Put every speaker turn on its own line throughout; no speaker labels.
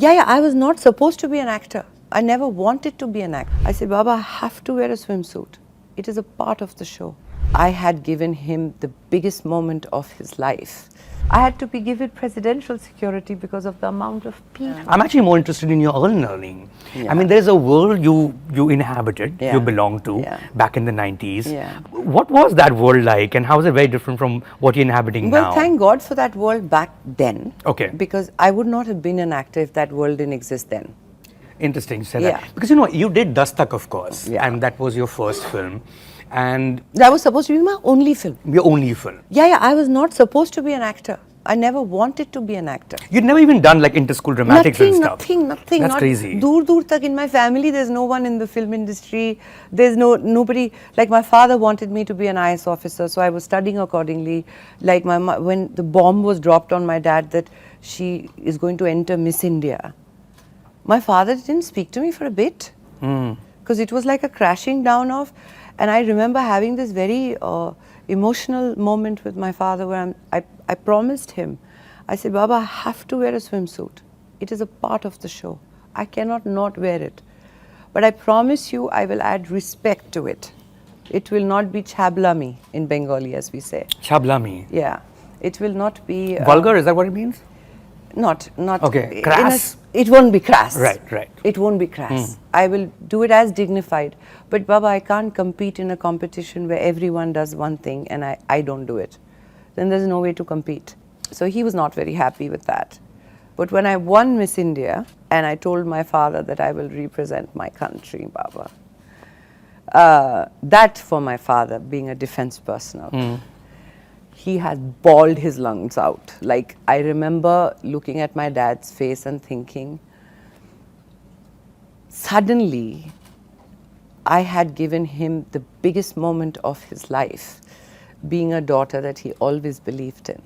Yeah, I was not supposed to be an actor. I never wanted to be an actor. I said, Baba, I have to wear a swimsuit. It is a part of the show. I had given him the biggest moment of his life. I had to be given presidential security because of the amount of people.
I'm actually more interested in your own learning.
Yeah.
I mean, there's a world you inhabited,
Yeah.
you belonged to
Yeah.
back in the 90s.
Yeah.
What was that world like, and how is it very different from what you're inhabiting
Well,
now?
thank God for that world back then.
Okay.
Because I would not have been an actor if that world didn't exist then.
Interesting you said
Yeah.
that. Because you did Dastak, of course,
Yeah.
and that was your first film. And
That was supposed to be my only film.
your only film.
Yeah, I was not supposed to be an actor. I never wanted to be an actor.
You'd never even done like inter-school dramatics and stuff.
Nothing.
That's
not
crazy.
Dur tak in my family, there's no one in the film industry. There's nobody. Like my father wanted me to be an IS officer, so I was studying accordingly. Like when the bomb was dropped on my dad that she is going to enter Miss India, my father didn't speak to me for a bit because it was like a crashing down of. And I remember having this very emotional moment with my father where I promised him, I said, Baba, I have to wear a swimsuit. It is a part of the show. I cannot not wear it. But I promise you, I will add respect to it. It will not be chablami in Bengali, as we say.
Chablami.
Yeah. It will not be...
Vulgar, is that what it means?
Not
Okay, crass.
It won't be crass.
Right.
It won't be crass. I will do it as dignified. But Baba, I can't compete in a competition where everyone does one thing and I don't do it. Then there's no way to compete. So he was not very happy with that. But when I won Miss India and I told my father that I will represent my country, Baba, that for my father, being a defense personnel, he had bawled his lungs out. Like, I remember looking at my dad's face and thinking, suddenly, I had given him the biggest moment of his life, being a daughter that he always believed in.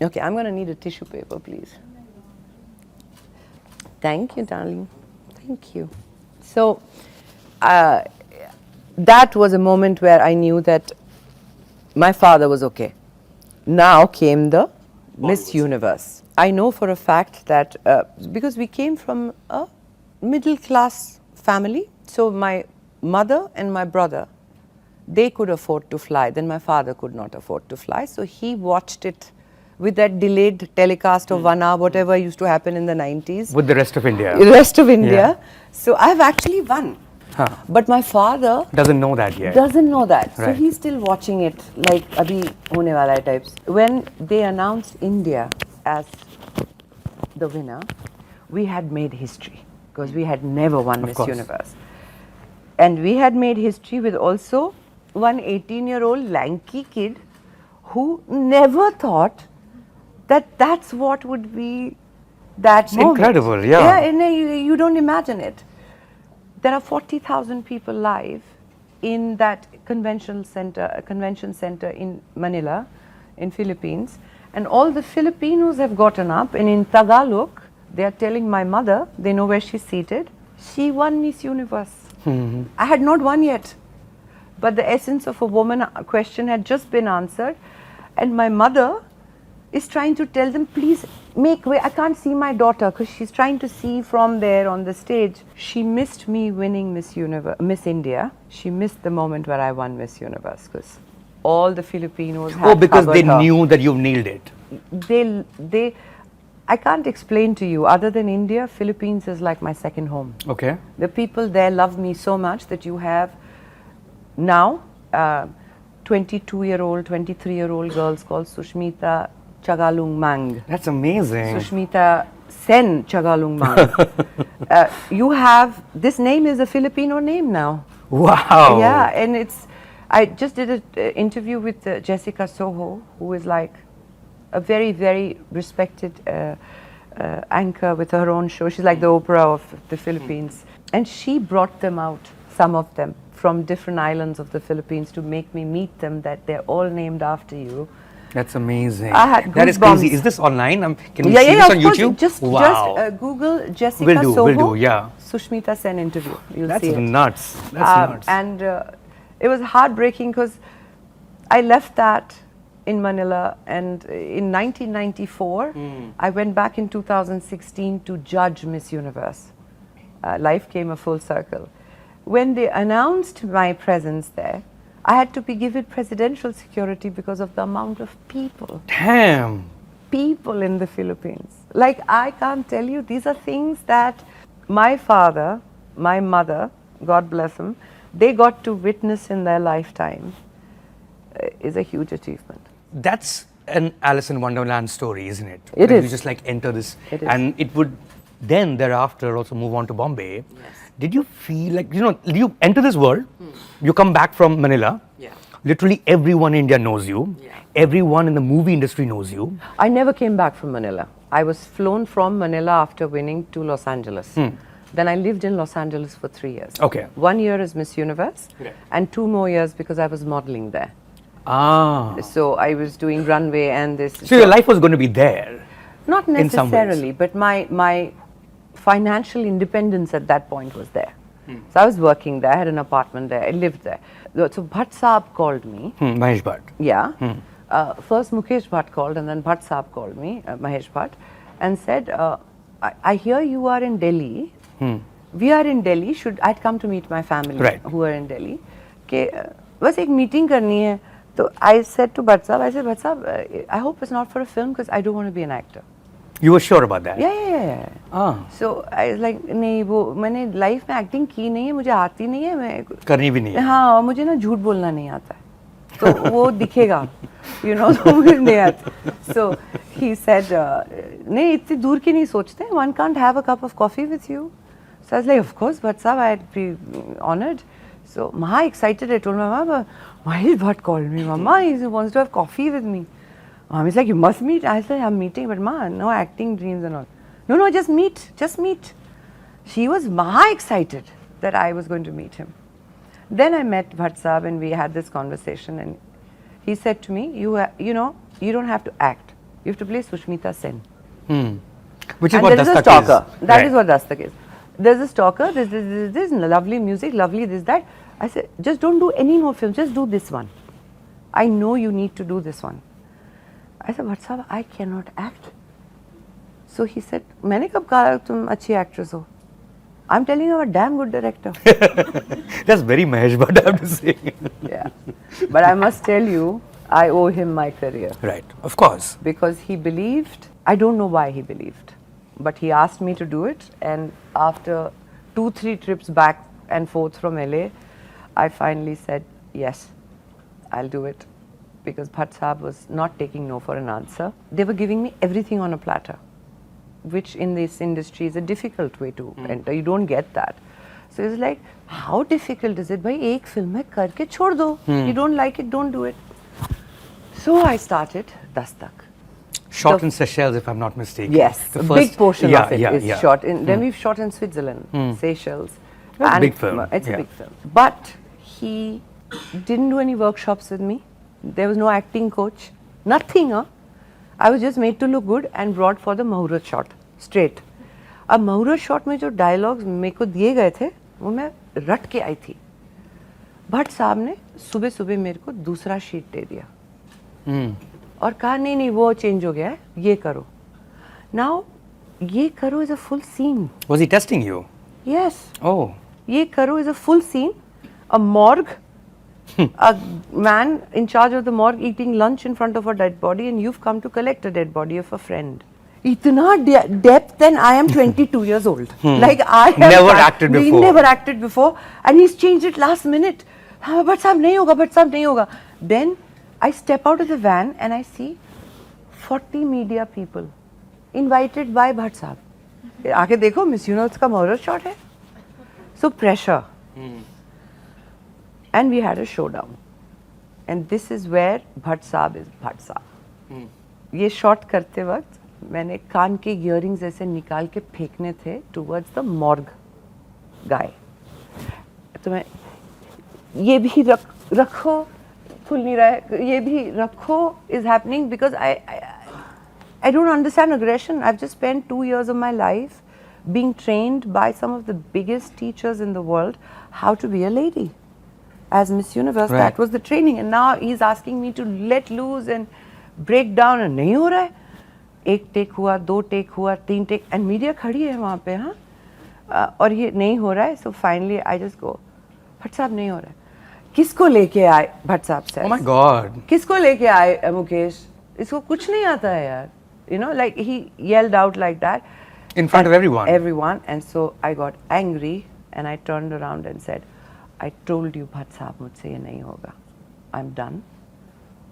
Okay, I'm going to need a tissue paper, please. Thank you, darling. Thank you. So, that was a moment where I knew that my father was okay. Now came the Miss Universe. I know for a fact that because we came from a middle class family, so my mother and my brother, they could afford to fly, then my father could not afford to fly, so he watched it with that delayed telecast of 1 hour, whatever used to happen in the 90s.
With the rest of India.
The rest of India.
Yeah.
So I've actually won.
Huh.
But my father
doesn't know that yet.
Doesn't know that. So
Right.
he's still watching it like abhi hone wala hai types. When they announced India as the winner, we had made history because we had never won Miss
course.
Universe. And we had made history with also one 18-year-old lanky kid who never thought that that's what would be that
It's
moment.
incredible, yeah.
Yeah, and you don't imagine it. There are 40,000 people live in that convention center in Manila, in Philippines. And all the Filipinos have gotten up, and in Tagalog, they are telling my mother, they know where she's seated, she won Miss Universe. I had not won yet. But the essence of a woman question had just been answered. And my mother is trying to tell them, please make way. I can't see my daughter because she's trying to see from there on the stage. She missed me winning Miss India. She missed the moment where I won Miss Universe because all the Filipinos had
because they
covered her.
knew that you nailed it.
I can't explain to you, other than India, Philippines is like my second home.
Okay.
The people there love me so much that you have now 22-year-old, 23-year-old girls called Sushmita Chagalungmang.
That's amazing.
Sushmita Sen Chagalungmang. You have, this name is a Filipino name now.
Wow.
Yeah, and I just did an interview with Jessica Soho, who is like a very, very respected anchor with her own show. She's like the Oprah of the Philippines. And she brought them out, some of them, from different islands of the Philippines to make me meet them, that they're all named after you.
That's amazing.
I had
That is
goosebumps.
crazy. Is this online? Can we see
Yeah,
this on
of course.
YouTube?
Just Google Jessica
Will do,
Soho,
will do, yeah.
Sushmita Sen interview. You'll
That's
see it.
nuts. That's nuts.
And it was heartbreaking because I left that in Manila, and in 1994, I went back in 2016 to judge Miss Universe. Life came a full circle. When they announced my presence there, I had to be given presidential security because of the amount of people.
Damn.
People in the Philippines. Like, I can't tell you, these are things that my father, my mother, God bless them, they got to witness in their lifetime. Is a huge achievement.
That's an Alice in Wonderland story, isn't it?
It
When
is.
You just like enter this,
It is.
and it would then thereafter also move on to Bombay.
Yes.
Did you feel like, you enter this world, you come back from Manila,
Yeah.
literally everyone in India knows you,
Yeah.
everyone in the movie industry knows you.
I never came back from Manila. I was flown from Manila after winning to Los Angeles. Then I lived in Los Angeles for 3 years.
Okay.
1 year as Miss Universe,
Okay.
and 2 more years because I was modeling there.
Ah.
So I was doing runway and this.
So your life was going to be there.
Not
in some ways.
necessarily, but my financial independence at that point was there. So I was working there, I had an apartment there, I lived there. So Bhatt Saab called me.
Mahesh Bhatt.
Yeah. First Mukesh Bhatt called, and then Bhatt Saab called me, Mahesh Bhatt, and said, I hear you are in Delhi. We are in Delhi. I'd come to meet my family
Right.
who are in Delhi. कि बस एक meeting करनी है. So I said to Bhatt Saab, I hope it's not for a film because I don't want to be an actor.
You were sure about that?
Yeah.
Ah.
So I was like, नहीं वो मैंने life में acting की नहीं है, मुझे आती नहीं है, मैं
करनी भी नहीं है।
हाँ, और मुझे ना झूठ बोलना नहीं आता है, तो वो दिखेगा, तो मुझे नहीं आता. So he said, नहीं इतनी दूर की नहीं सोचते, one can't have a cup of coffee with you. So I was like, of course, but sir, I'd be honored. So Maha excited, I told my mama, Mahesh Bhatt called me, Mama, he wants to have coffee with me. He's like, you must meet. I said, I'm meeting, but Ma, no acting dreams and all. No, just meet. She was Maha excited that I was going to meet him. Then I met Bhatt Saab and we had this conversation, and he said to me, you don't have to act. You have to play Sushmita Sen.
Which is
And
what
there is a
Dastak
stalker.
is.
That is what Dastak is. There's a stalker, this lovely music, lovely this, that. I said, just don't do any more films, just do this one. I know you need to do this one. I said, Bhatt Saab, I cannot act. So he said, मैंने कब कहा तुम अच्छी actress हो? I'm telling you, I'm a damn good director.
That's very Mahesh Bhatt, I have to say.
Yeah. But I must tell you, I owe him my career.
Right, of course.
Because he believed, I don't know why he believed, but he asked me to do it, and after 2-3 trips back and forth from LA, I finally said, yes, I'll do it. Because Bhatt Saab was not taking no for an answer. They were giving me everything on a platter, which in this industry is a difficult way to enter. You don't get that. So it's like, how difficult is it? Bhai, ek film hai, karke chhod do. You don't like it, don't do it. So I started Dastak.
Shot in Seychelles, if I'm not mistaken.
Yes,
The
a
first-
big portion of it is shot in. Then we've shot in Switzerland, Seychelles.
That's a
And
big film,
It's
yeah.
a big film. But he didn't do any workshops with me. There was no acting coach, nothing. I was just made to look good and brought for the Muhurat shot, straight. अब Muhurat shot में जो dialogues मेरे को दिए गए थे, वो मैं रट के आई थी. भट्ट साहब ने सुबह सुबह मेरे को दूसरा शीट दे दिया. और कहा नहीं वो चेंज हो गया है, ये करो. Now, ये करो is a full scene.
Was he testing you?
Yes.
Oh.
Ye Karo is a full scene, a morgue, a man in charge of the morgue eating lunch in front of a dead body, and you've come to collect a dead body of a friend. Itna depth, and I am 22 years old. Like I have
Never acted before.
Never acted before, and he's changed it last minute. But sab nahi hoga. Then I step out of the van and I see 40 media people invited by Bhatt Saab. आके देखो miss universe का Muhurat shot है. So pressure. And we had a showdown. And this is where Bhatt Saab is Bhatt Saab. ये shot करते वक्त मैंने कान के earrings ऐसे निकाल के फेंकने थे towards the morgue guy. तो मैं ये भी रखो खुल नहीं रहा है, ये भी रखो is happening because I don't understand aggression. I've just spent 2 years of my life being trained by some of the biggest teachers in the world how to be a lady. as Miss Universe.
Right.
That was the training, and now he's asking me to let loose and break down, and नहीं हो रहा है. एक take हुआ, 2 take हुआ, 3 take, and media खड़ी है वहाँ पे, हाँ, और ये नहीं हो रहा है. So finally I just go, Bhatt साहब नहीं हो रहा है. किसको लेके आए? भट्ट साहब says.
Oh my God.
किसको लेके आए मुकेश? इसको कुछ नहीं आता है यार. You know, like he yelled out like that.
In front of everyone.
Everyone, and so I got angry and I turned around and said, I told you, Bhatt Sahab, mujhse ye nahi hoga. I'm done.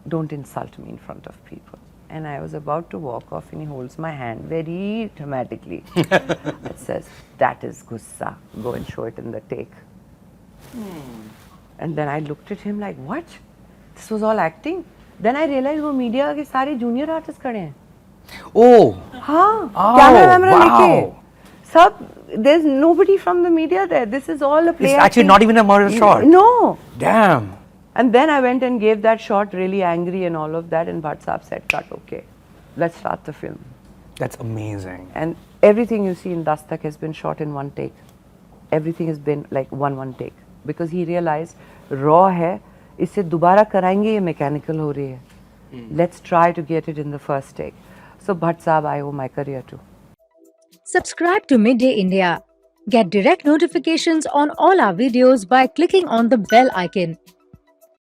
Don't insult me in front of people. And I was about to walk off and he holds my hand very dramatically. It says, that is gussa. Go and show it in the take. And then I looked at him like, what? This was all acting? Then I realized वो media के सारे junior artists खड़े हैं.
Oh.
हाँ,
Oh,
camera वैमरा
wow.
लेके सब, there's nobody from the media there. This is all a play.
It's actually not even a murder shot.
No.
Damn.
And then I went and gave that shot really angry and all of that, and Bhatt Sahab said, cut, okay, let's start the film.
That's amazing.
And everything you see in Dastak has been shot in one take. Everything has been like one take. Because he realized, raw है, इसे दोबारा कराएंगे ये mechanical हो रही है. Let's try to get it in the first take. So Bhatt Sahab, I owe my career to.
Subscribe to Midday India. Get direct notifications on all our videos by clicking on the bell icon.